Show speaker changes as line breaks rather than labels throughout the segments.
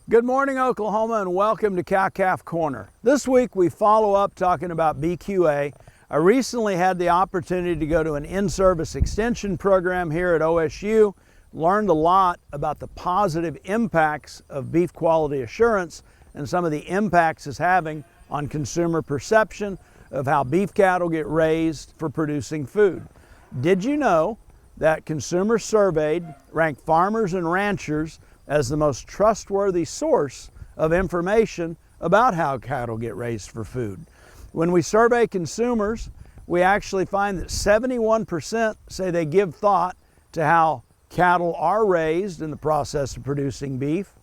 Good morning, Oklahoma, and welcome to Cow-Calf Corner. This week we follow up talking about BQA. I recently had the opportunity to go to an in-service extension program here at OSU, learned a lot about the positive impacts of beef quality assurance and some of the impacts it's having on consumer perception of how beef cattle get raised for producing food. Did you know that consumers surveyed ranked farmers and ranchers as the most trustworthy source of information about how cattle get raised for food? When we survey consumers, we actually find that 71% say they give thought to how cattle are raised in the process of producing beef,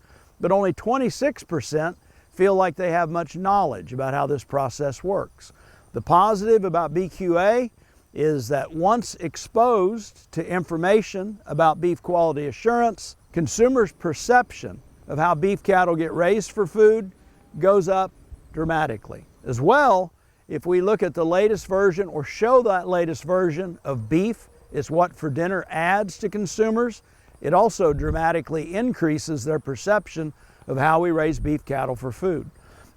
but only 26% feel like they have much knowledge about how this process works. The positive about BQA is that once exposed to information about beef quality assurance, consumers' perception of how beef cattle get raised for food goes up dramatically. As well, if we look at the latest version or show that latest version of Beef is What for Dinner ads to consumers, it also dramatically increases their perception of how we raise beef cattle for food.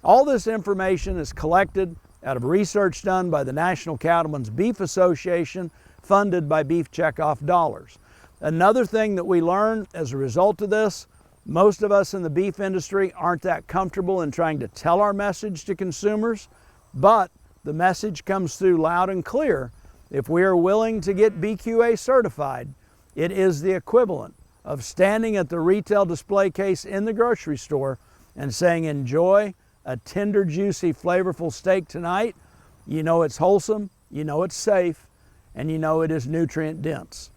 All this information is collected out of research done by the National Cattlemen's Beef Association, funded by Beef Checkoff dollars. Another thing that we learned as a result of this, most of us in the beef industry aren't that comfortable in trying to tell our message to consumers, but the message comes through loud and clear. If we are willing to get BQA certified, it is the equivalent of standing at the retail display case in the grocery store and saying, "Enjoy a tender, juicy, flavorful steak tonight." You know it's wholesome, you know it's safe, and you know it is nutrient dense.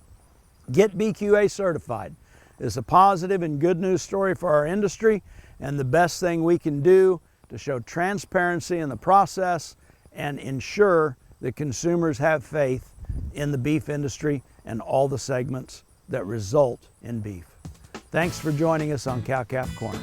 Get BQA certified. It's a positive and good news story for our industry, and the best thing we can do to show transparency in the process and ensure that consumers have faith in the beef industry and all the segments that result in beef. Thanks for joining us on Cow-Calf Corner.